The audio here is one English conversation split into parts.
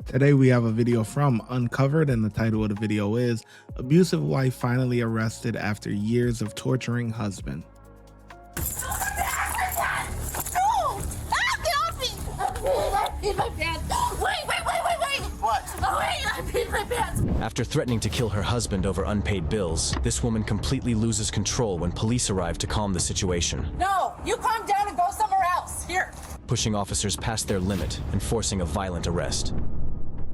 Today we have a video from Uncovered, and the title of the video is Abusive Wife Finally Arrested After Years of Torturing Husband. No! Get off me! I peed my pants! Wait! What? Oh, wait, I peed my pants! After threatening to kill her husband over unpaid bills, this woman completely loses control when police arrive to calm the situation, No! You calm down and go somewhere else! Here! pushing officers past their limit and forcing a violent arrest.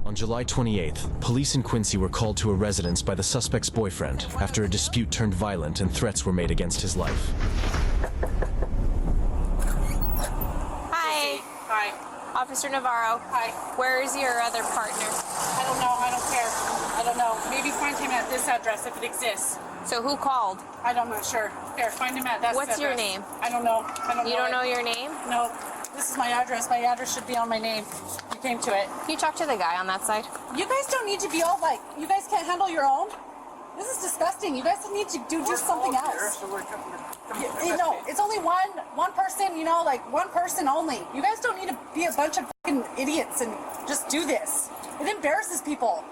On July 28th, police in Quincy were called to a residence by the suspect's boyfriend after a dispute turned violent and threats were made against his life. Hi. Hi. Officer Navarro. Hi. Where is your other partner? I don't know. I don't care. I don't know. Maybe find him at this address if it exists. So who called? I'm not sure. Here, find him at that address. What's your name? I don't know. You don't know your name? No. This is my address. My address should be on my name. You came to it. Can you talk to the guy on that side? You guys don't need to be all like, you guys can't handle your own? This is disgusting. You guys need to do something else. You know, it's only one person, you know, like one person only. You guys don't need to be a bunch of fucking idiots and just do this. It embarrasses people.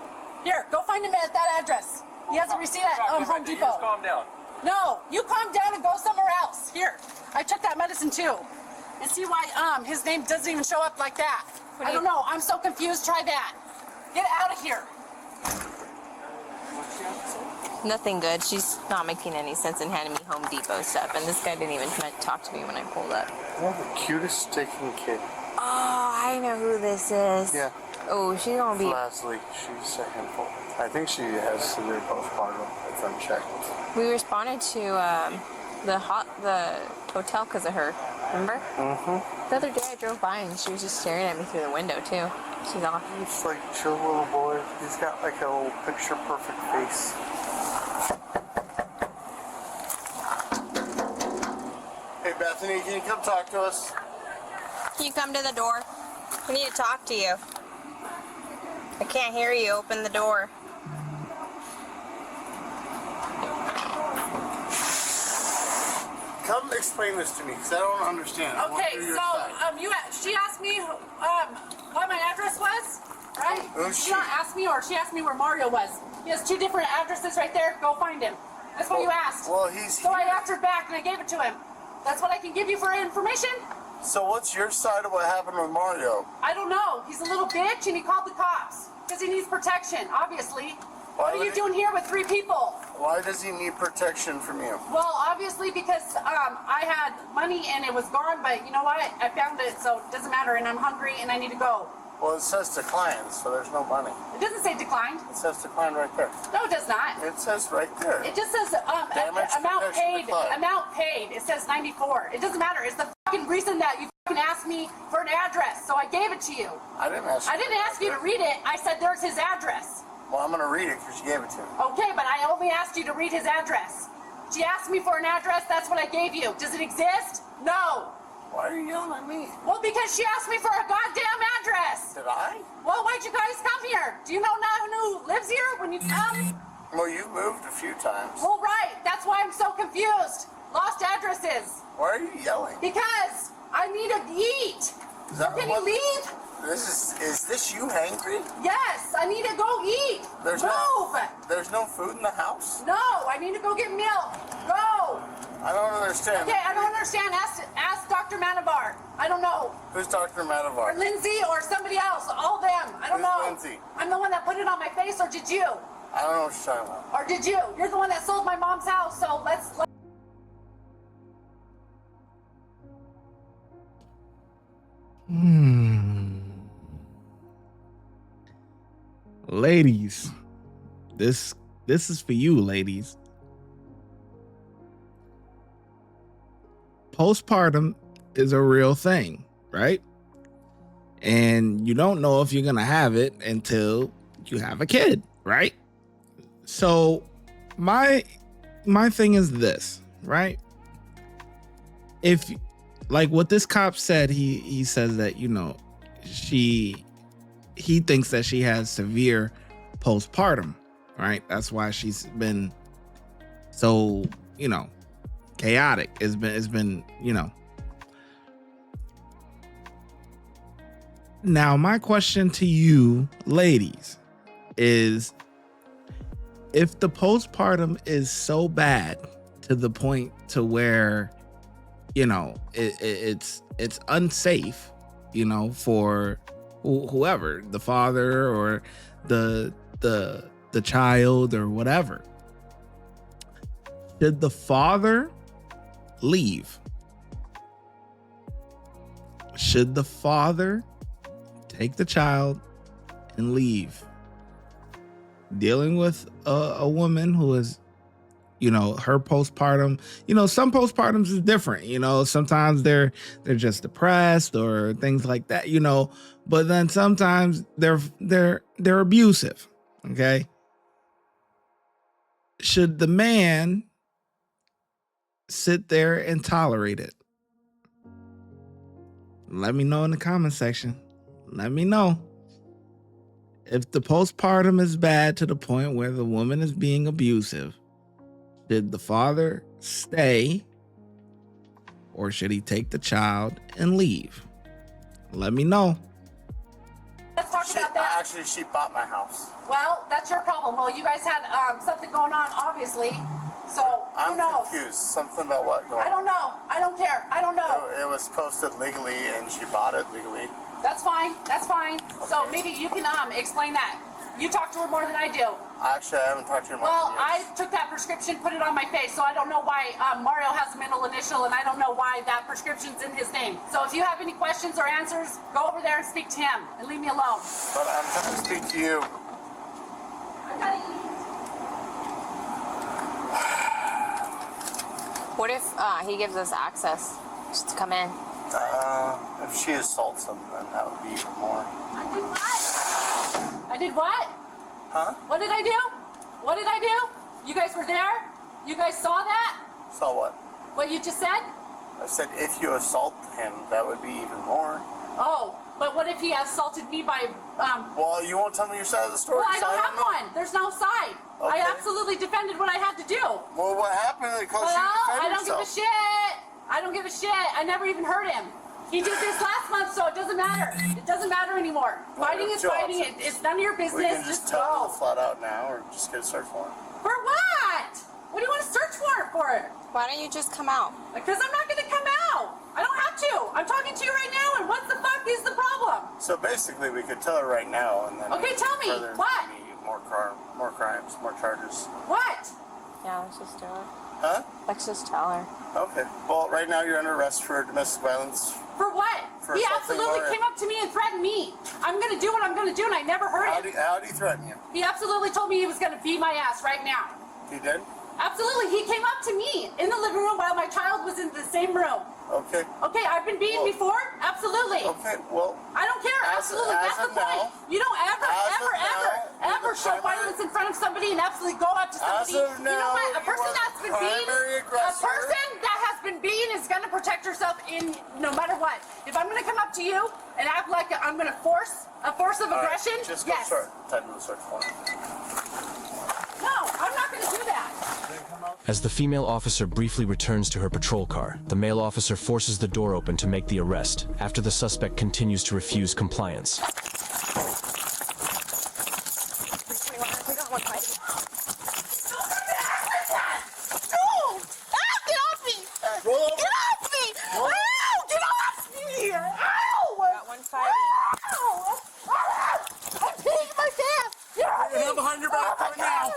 Here, go find him at that address. He has a receipt at Home Depot. Calm down. No, you calm down and go somewhere else. Here, I took that medicine too. And see why his name doesn't even show up like that. I don't know. I'm so confused. Try that. Get out of here. Nothing good. She's not making any sense in handing me Home Depot stuff, and this guy didn't even talk to me when I pulled up. You're the cutest stinking kid. Oh, I know who this is. Yeah. Oh, she's gonna be... Leslie, she's a handful. I think she has severe postpartum, if I'm checked. We responded to the hotel because of her. Remember? Mm-hmm. The other day I drove by and she was just staring at me through the window too. She's off. He's like a chill little boy. He's got like a little picture perfect face. Hey Bethany, can you come talk to us? Can you come to the door? I need to talk to you. I can't hear you. Open the door. Come explain this to me, because I don't understand. I want to Okay, hear your so side. she asked me what my address was, right? Who's She she? not asked me, or she asked me where Mario was. He has two different addresses right there. Go find him. That's what you asked. Well, he's So I here. answered back and I gave it to him. That's what I can give you for information. So what's your side of what happened with Mario? I don't know. He's a little bitch and he called the cops because he needs protection, obviously. What are you doing here with three people? Why does he need protection from you? Well, obviously because I had money and it was gone, but you know what? I found it, so it doesn't matter, and I'm hungry and I need to go. Well, it says declined, so there's no money. It doesn't say declined. It says declined right there. No, it does not. It says right there. It just says Damage amount protection paid. declined. Amount paid. It says 94. It doesn't matter. It's the fucking reason that you fucking asked me for an address, so I gave it to you. I didn't ask you. I didn't ask you to read it. I said there's his address. Well, I'm going to read it because you gave it to me. Okay, but I only asked you to read his address. She asked me for an address. That's what I gave you. Does it exist? No. Why are you yelling at me? Well, because she asked me for a goddamn address. Did I? Well, why'd you guys come here? Do you know now who lives here when you come? Well, you moved a few times. Well, right. That's why I'm so confused. Lost addresses. Why are you yelling? Because I need to eat. Is So that can you what- leave? Is this you hangry? Yes, I need to go eat. There's Move. There's no food in the house? No, I need to go get milk. Go. I don't understand. Okay, I don't understand. Ask Dr. Manavar. I don't know. Who's Dr. Or Matavar? Lindsay or somebody else. All them. I don't Who's know. Lindsay? I'm the one that put it on my face, or did you? I don't know what you're talking about. Or did you? You're the one that sold my mom's house, so let's Ladies, this is for you, ladies. Postpartum is a real thing, right? And you don't know if you're gonna have it until you have a kid, right? So my thing is this, right? If, like what this cop said, he says that, you know, he thinks that she has severe postpartum, right? That's why she's been so, you know, chaotic. It's been, you know. Now, my question to you, ladies, is if the postpartum is so bad to the point to where, you know, it's unsafe, you know, for whoever, the father or the child or whatever, should the father leave? Should the father take the child and leave? Dealing with a woman who is, you know, her postpartum, you know, some postpartums is different, you know, sometimes they're just depressed or things like that, you know, but then sometimes they're abusive. Okay. Should the man sit there and tolerate it? Let me know in the comment section. Let me know. If the postpartum is bad to the point where the woman is being abusive, should the father stay or should he take the child and leave? Let me know. Let's talk about that. Actually, she bought my house. Well, that's your problem. Well, you guys had something going on, obviously. So, who knows? I'm confused. Something about what? I don't know. I don't care. I don't know. It was posted legally and she bought it legally. That's fine. That's fine. Okay. So maybe you can explain that. You talk to her more than I do. Actually, I haven't talked to her more Well, than years. I took that prescription, put it on my face, so I don't know why Mario has a middle initial, and I don't know why that prescription's in his name. So if you have any questions or answers, go over there and speak to him, and leave me alone. But I'm trying to speak to you. I gotta eat. What if he gives us access just to come in? If she assaults him, then that would be even more. I did what? I did what? Huh? What did I do? What did I do? You guys were there? You guys saw that? So what? What you just said? I said if you assault him, that would be even more. Oh, but what if he assaulted me by, Well, you won't tell me your side of the story. well, I so don't have know. one. There's no side. Okay. I absolutely defended what I had to do. Well, what happened? It caused Well, you to defend I don't give a yourself. shit. I don't give a shit. I never even hurt him. He did this last month, so it doesn't matter. It doesn't matter anymore. Well, Fighting is it's your fighting. options. It's none of your business. We can just tell go. her flat out now, or just get a search warrant. For what? What do you want a search warrant for? Why don't you just come out? Because I'm not going to come out. I don't have to. I'm talking to you right now, and what the fuck is the problem? So basically, we could tell her right now, and then. Okay, tell me. further What? be More crimes, more charges. What? Yeah, let's just do it. Huh? Let's just tell her. Okay. Well, right now you're under arrest for domestic violence. For what? For He assaulting absolutely Mario. came up to me and threatened me. I'm going to do what I'm going to do, and I never heard How it. do you threaten you? He absolutely told me he was going to beat my ass right now. He did? Absolutely. He came up to me in the living room while my child was in the same room. Okay. Okay, I've been beaten Well- before? Absolutely. Okay, well, I don't care. As- Absolutely. as That's the of point. now- You don't as of ever now, show the primary- violence in front of somebody and absolutely go up to somebody. As of You know now, what? A you person are that's been the beaten, primary a aggressor. person that has been beaten is going to protect herself in no matter what. If I'm going to come up to you and act like I'm going to force a force of all right, aggression, just go yes. start typing the search warrant. No, I'm not going to do that. As the female officer briefly returns to her patrol car, the male officer forces the door open to make the arrest, after the suspect continues to refuse compliance. Behind your back right now.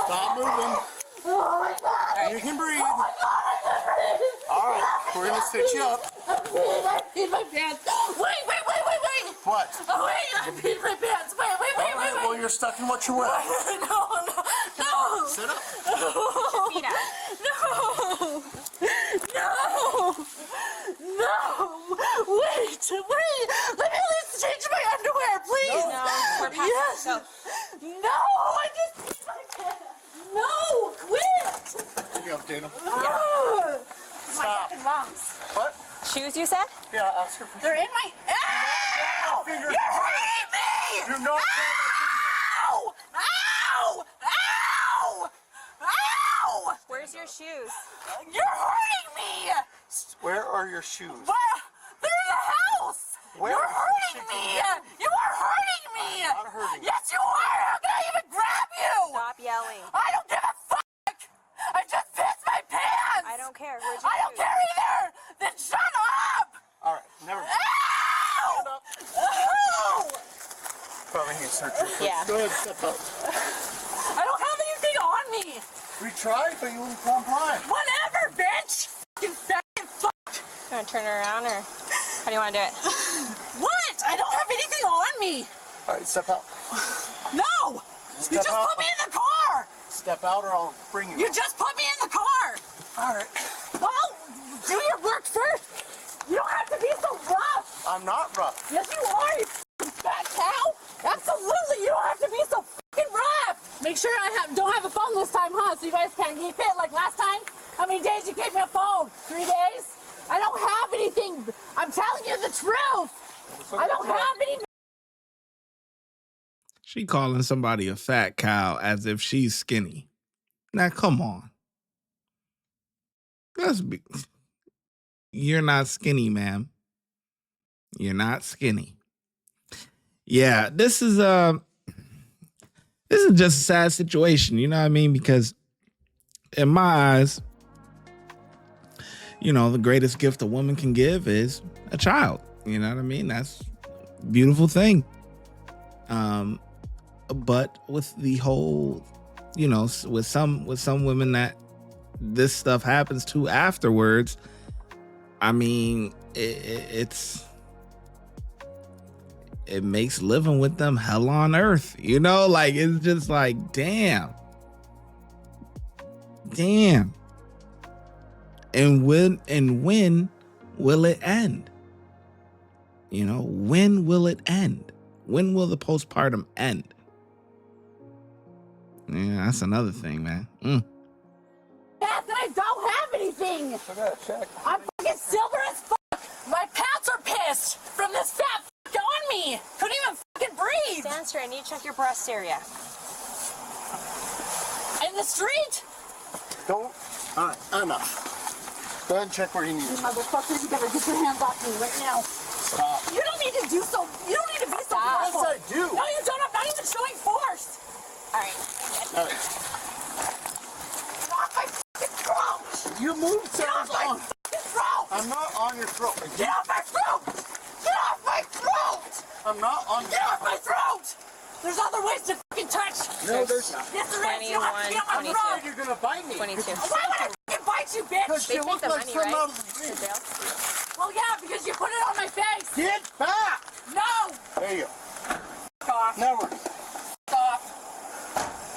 Stop moving. You can breathe. All right, we're gonna stitch you up. I peed my pants. Wait. What? Oh, wait, I peed my pants. Wait. Well, you're stuck in what you're wearing. No. Sit up. Feet up. No. Wait. Let me at least change my underwear, please. No, we're past Yes. so No, I just peed my pants. No, quit! Can you update him? My Stop. fucking lungs. What? Shoes, you said? Yeah, ask her for They're in my. Ow! You're hurting me! You're not. Ow! Ow! Ow! Ow! Where's your shoes? You're hurting me! Where are your shoes? Where? They're in the house! Where? You're hurting me! You are hurting me! I'm not hurting you. Yes, you are! How can I even grab you? Stop yelling. I don't give a fuck! I just pissed my pants! I don't care. Where's your I don't shoes? care either! Then shut up! All right, never mind. Ow! Ow! Probably need surgery. Yeah. Go ahead, step up. I don't have anything on me! We tried, but you wouldn't comply. Whatever, bitch! Fucking fucking fuck! You want to turn her around, or how do you want to do it? What? I don't have anything on me! All right, step out. No! You Step just out. put me in the car! Step out or I'll bring you. You just put me in the car! All right. Well, do your work first! You don't have to be so rough! I'm not rough. Yes, you are, you f***ing fat cow! Absolutely, you don't have to be so fucking rough! Make sure I don't have a phone this time, huh? So you guys can't keep it like last time? How many days you gave me a phone? 3 days? I don't have anything! I'm telling you the truth! I don't have any. She calling somebody a fat cow as if she's skinny. Now, come on. Let's be. You're not skinny, ma'am. You're not skinny. Yeah, this is just a sad situation. You know what I mean? Because in my eyes, you know, the greatest gift a woman can give is a child. You know what I mean? That's a beautiful thing. But with the whole, you know, with some women that this stuff happens to afterwards, I mean, it makes living with them hell on earth. You know, like it's just like, damn. And when will it end? You know, when will it end? When will the postpartum end? Yeah, that's another thing, man. Yes, and I don't have anything! I gotta check. I'm fucking silver as fuck! My pants are pissed from this fat fuck on me! Couldn't even fucking breathe! Stand straight. I need to check your breast area. In the street? Don't. All right, enough. Go ahead and check where you need You it. motherfucker, you better get your hands off me right now. Stop. You don't need to do so. You don't need to be so Stop. forceful. Yes, I do. No, you don't. I'm not even showing force. All right. All right. Get off my fucking throat. You moved Get off sounds my on. fucking throat. I'm not on your throat. Get off my throat. Get off my throat. I'm not on Get off my throat. There's other ways to fucking touch. No, there's not. Yes, there is. You don't have to be on my 21, throat. You're gonna bite me. 22. Why would I fucking bite you, bitch? Because They you take look the like money, something right? out of the To dream. jail? Well, yeah, because you put it on my face. Get back. No. There you go. Fuck off. Now we're. Fuck off.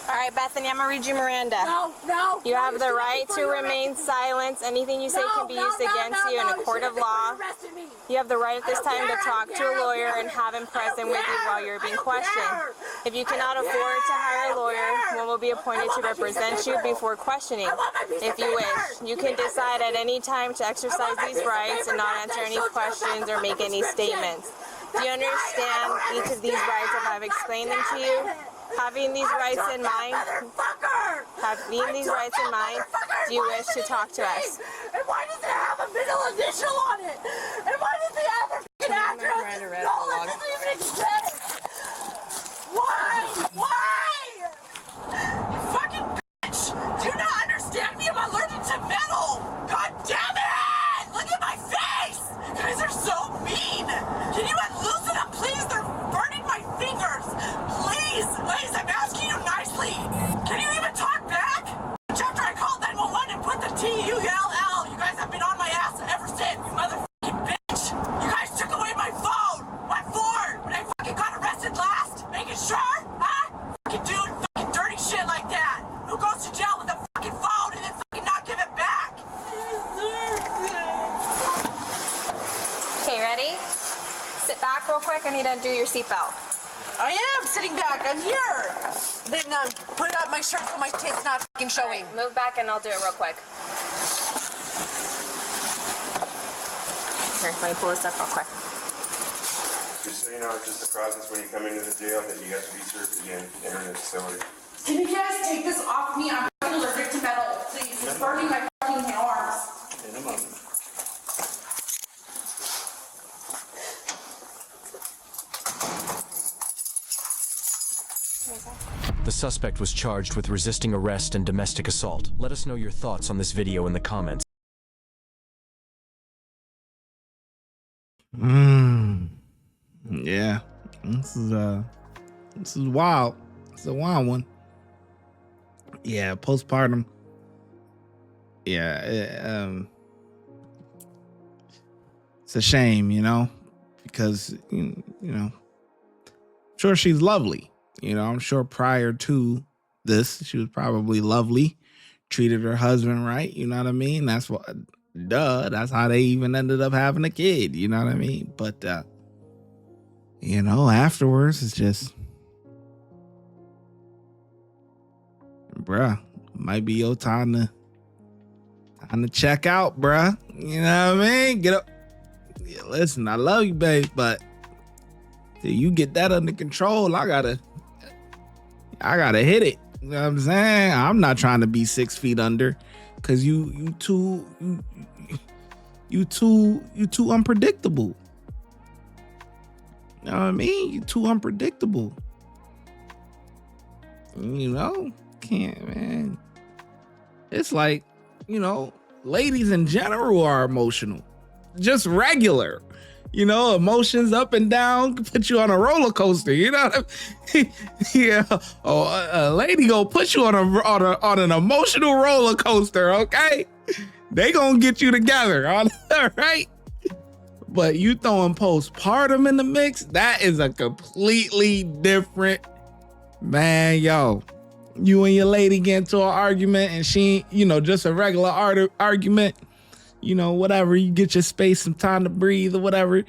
All right, Bethany, I'm gonna read you Miranda. No. You have the right to remain silent. Anything you say can be used against you in a court of law. You have the right at this time to talk to a lawyer and have him present with you while you're being questioned. If you cannot afford to hire a lawyer, one will be appointed to represent you before questioning. If you wish, you can decide at any time to exercise these rights and not answer any questions or make any statements. Do you understand each of these rights if I've explained them to you? Having these rights in mind, do you wish to talk to us? And why does it have a middle initial on it? And why does it have a fucking address? No, it doesn't even exist. Why? You fucking bitch! Do you not understand me? I'm allergic to metal! God damn it! Look at my face! You guys are so mean! Can you unloosen them, please? They're burning my fingers! Please! I'm asking you nicely! Can you even talk back? After I called 911 and put the TULL, you guys have been on my ass ever since, you motherfucking bitch! You guys took away my phone! What for? When I fucking got arrested last? Making sure? Huh? Fucking dude, fucking dirty shit like that! Who goes to jail with a fucking phone and then fucking not give it back? Okay, ready? Sit back real quick. I need to undo your seatbelt. I am sitting back. I'm here. Then put up my shirt so my tit's not fucking showing. Move back and I'll do it real quick. Here, let me pull this up real quick. Just so you know, it's just a process when you come into the jail that you have to be served again, entering the facility. Can you guys take this off me? I'm fucking allergic to metal. Please, it's burning my fucking arms. In a moment. The suspect was charged with resisting arrest and domestic assault. Let us know your thoughts on this video in the comments. Yeah. This is wild. It's a wild one. Yeah, postpartum. Yeah, it's a shame, you know, because you know, sure she's lovely. You know, I'm sure prior to this, she was probably lovely, treated her husband right. You know what I mean? That's what, that's how they even ended up having a kid. You know what I mean? But, you know, afterwards, it's just, bruh, might be your time to check out, bruh. You know what I mean? Get up. Yeah, listen, I love you, babe, but till you get that under control, I gotta hit it. You know what I'm saying? I'm not trying to be 6 feet under, cause you too unpredictable. You know what I mean? You too unpredictable. You know, can't, man. It's like, you know, ladies in general are emotional. Just regular. You know, emotions up and down, put you on a roller coaster. You know what I mean? Yeah. Oh, a lady gonna put you on an emotional roller coaster, okay? They gonna get you together, all right? But you throwing postpartum in the mix, that is a completely different, man, yo. You and your lady get into an argument and she, you know, just a regular argument, you know, whatever, you get your space, some time to breathe or whatever.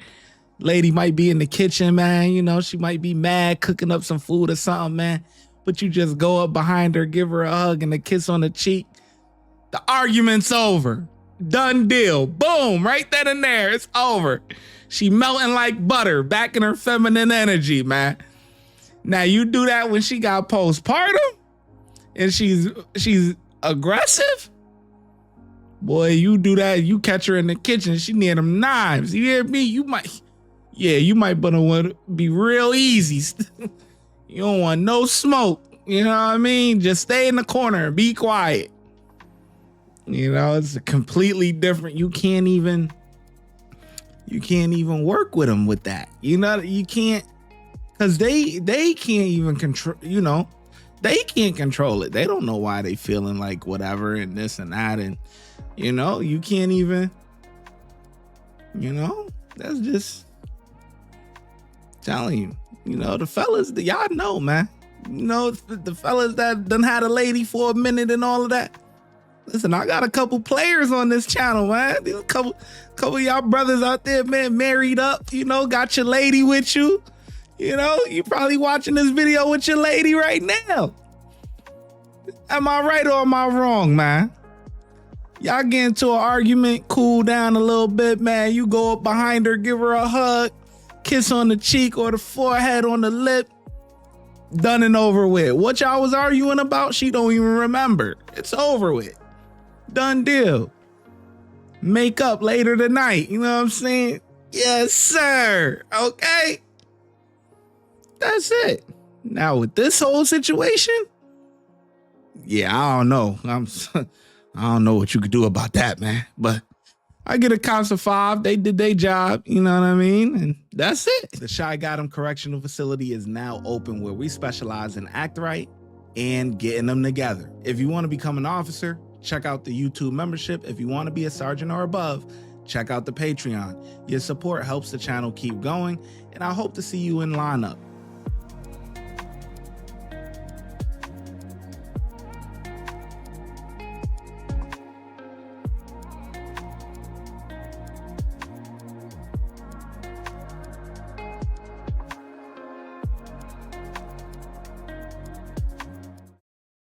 Lady might be in the kitchen, man, you know, she might be mad, cooking up some food or something, man. But you just go up behind her, give her a hug and a kiss on the cheek. The argument's over. Done deal. Boom, right then and there, it's over. She melting like butter, back in her feminine energy, man. Now you do that when she got postpartum and she's aggressive. Boy, you do that, you catch her in the kitchen, she need them knives. You hear me? You might want to be real easy. You don't want no smoke. You know what I mean? Just stay in the corner and be quiet. You know, it's a completely different. You can't even work with them with that. You know, you can't, because they can't even control, you know, they can't control it. They don't know why they feeling like whatever and this and that. And, you know, you can't even, you know, that's just telling you, you know, the fellas, y'all know, man, you know, the fellas that done had a lady for a minute and all of that. Listen, I got a couple players on this channel, man. There's a couple of y'all brothers out there, man, married up, you know, got your lady with you. You know, you probably watching this video with your lady right now. Am I right or am I wrong, man? Y'all get into an argument, cool down a little bit, man. You go up behind her, give her a hug, kiss on the cheek or the forehead on the lip. Done and over with. What y'all was arguing about, she don't even remember. It's over with. Done deal. Make up later tonight. You know what I'm saying? Yes, sir. Okay. That's it. Now with this whole situation, yeah, I don't know. I don't know what you could do about that, man. But I get a cops of 5. They did their job. You know what I mean? And that's it. The ShyGotEm Correctional Facility is now open, where we specialize in act right and getting them together. If you want to become an officer, check out the YouTube membership. If you want to be a sergeant or above, check out the Patreon. Your support helps the channel keep going, and I hope to see you in lineup.